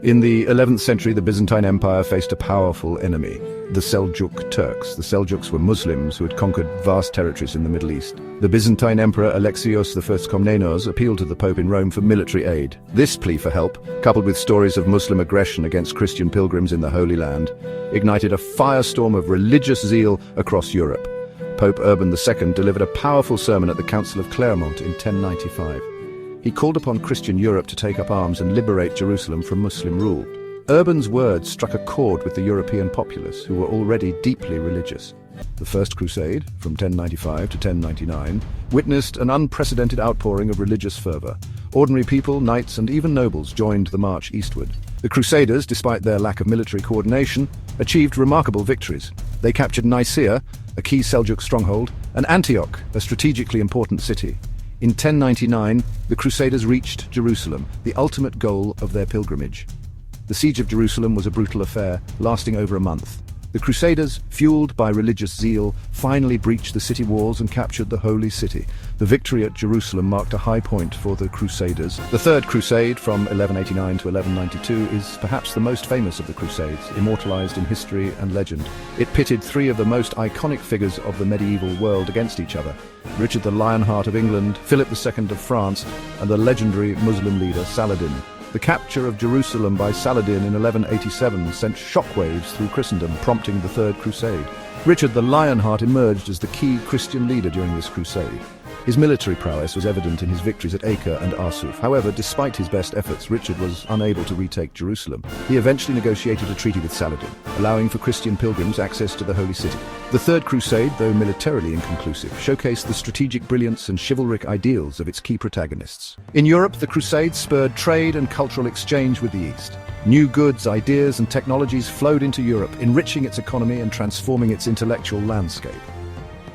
In the 11th century, the Byzantine Empire faced a powerful enemy, the Seljuk Turks. The Seljuks were Muslims who had conquered vast territories in the Middle East. The Byzantine Emperor Alexios I Komnenos appealed to the Pope in Rome for military aid. This plea for help, coupled with stories of Muslim aggression against Christian pilgrims in the Holy Land, ignited a firestorm of religious zeal across Europe. Pope Urban II delivered a powerful sermon at the Council of Clermont in 1095. He called upon Christian Europe to take up arms and liberate Jerusalem from Muslim rule. Urban's words struck a chord with the European populace, who were already deeply religious. The First Crusade, from 1095 to 1099, witnessed an unprecedented outpouring of religious fervor. Ordinary people, knights, and even nobles joined the march eastward. The Crusaders, despite their lack of military coordination, achieved remarkable victories. They captured Nicaea, a key Seljuk stronghold, and Antioch, a strategically important city. In 1099, the Crusaders reached Jerusalem, the ultimate goal of their pilgrimage. The siege of Jerusalem was a brutal affair, lasting over a month. The Crusaders, fueled by religious zeal, finally breached the city walls and captured the Holy City. The victory at Jerusalem marked a high point for the Crusaders. The Third Crusade, from 1189 to 1192, is perhaps the most famous of the Crusades, immortalized in history and legend. It pitted three of the most iconic figures of the medieval world against each other: Richard the Lionheart of England, Philip II of France, and the legendary Muslim leader Saladin. The capture of Jerusalem by Saladin in 1187 sent shockwaves through Christendom, prompting the Third Crusade. Richard the Lionheart emerged as the key Christian leader during this crusade. His military prowess was evident in his victories at Acre and Arsuf. However, despite his best efforts, Richard was unable to retake Jerusalem. He eventually negotiated a treaty with Saladin, allowing for Christian pilgrims access to the Holy City. The Third Crusade, though militarily inconclusive, showcased the strategic brilliance and chivalric ideals of its key protagonists. In Europe, the Crusades spurred trade and cultural exchange with the East. New goods, ideas, and technologies flowed into Europe, enriching its economy and transforming its intellectual landscape.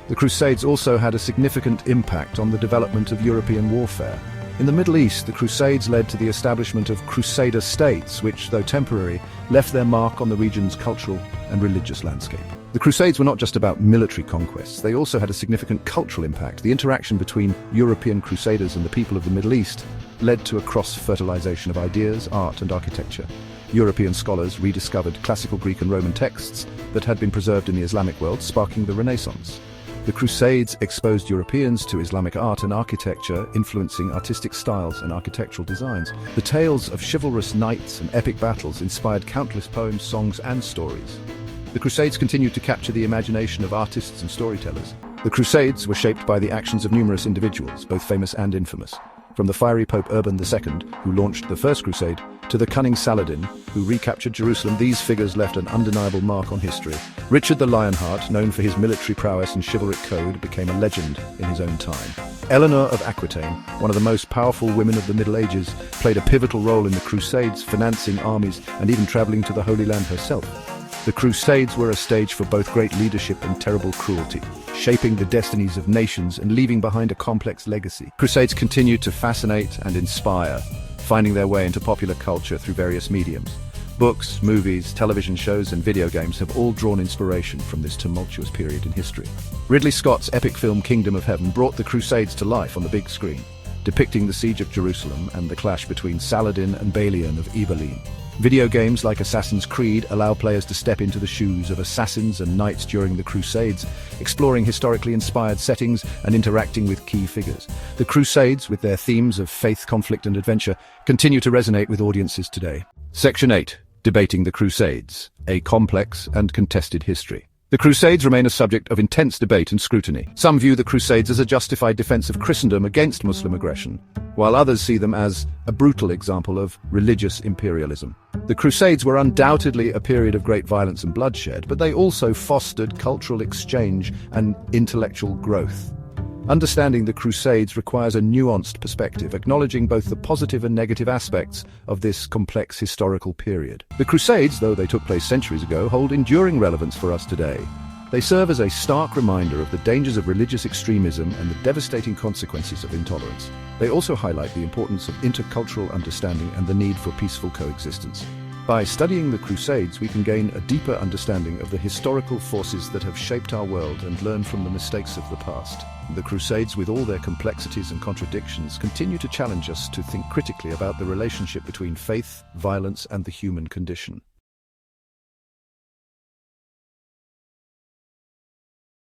The Crusades also had a significant impact on the development of European warfare. In the Middle East, the Crusades led to the establishment of Crusader states, which, though temporary, left their mark on the region's cultural and religious landscape. The Crusades were not just about military conquests, they also had a significant cultural impact. The interaction between European Crusaders and the people of the Middle East led to a cross-fertilization of ideas, art, and architecture. European scholars rediscovered classical Greek and Roman texts that had been preserved in the Islamic world, sparking the Renaissance. The Crusades exposed Europeans to Islamic art and architecture, influencing artistic styles and architectural designs. The tales of chivalrous knights and epic battles inspired countless poems, songs, and stories. The Crusades continued to capture the imagination of artists and storytellers. The Crusades were shaped by the actions of numerous individuals, both famous and infamous. From the fiery Pope Urban II, who launched the First Crusade, to the cunning Saladin, who recaptured Jerusalem, these figures left an undeniable mark on history. Richard the Lionheart, known for his military prowess and chivalric code, became a legend in his own time. Eleanor of Aquitaine, one of the most powerful women of the Middle Ages, played a pivotal role in the Crusades, financing armies and even traveling to the Holy Land herself. The Crusades were a stage for both great leadership and terrible cruelty, shaping the destinies of nations and leaving behind a complex legacy. Crusades continued to fascinate and inspire, finding their way into popular culture through various mediums. Books, movies, television shows, and video games have all drawn inspiration from this tumultuous period in history. Ridley Scott's epic film Kingdom of Heaven brought the Crusades to life on the big screen, depicting the siege of Jerusalem and the clash between Saladin and Balian of Ibelin. Video games like Assassin's Creed allow players to step into the shoes of assassins and knights during the Crusades, exploring historically inspired settings and interacting with key figures. The Crusades, with their themes of faith, conflict, and adventure, continue to resonate with audiences today. Section 8. Debating the Crusades, a complex and contested history. The Crusades remain a subject of intense debate and scrutiny. Some view the Crusades as a justified defense of Christendom against Muslim aggression, while others see them as a brutal example of religious imperialism. The Crusades were undoubtedly a period of great violence and bloodshed, but they also fostered cultural exchange and intellectual growth. Understanding the Crusades requires a nuanced perspective, acknowledging both the positive and negative aspects of this complex historical period. The Crusades, though they took place centuries ago, hold enduring relevance for us today. They serve as a stark reminder of the dangers of religious extremism and the devastating consequences of intolerance. They also highlight the importance of intercultural understanding and the need for peaceful coexistence. By studying the Crusades, we can gain a deeper understanding of the historical forces that have shaped our world and learn from the mistakes of the past. The Crusades, with all their complexities and contradictions, continue to challenge us to think critically about the relationship between faith, violence, and the human condition.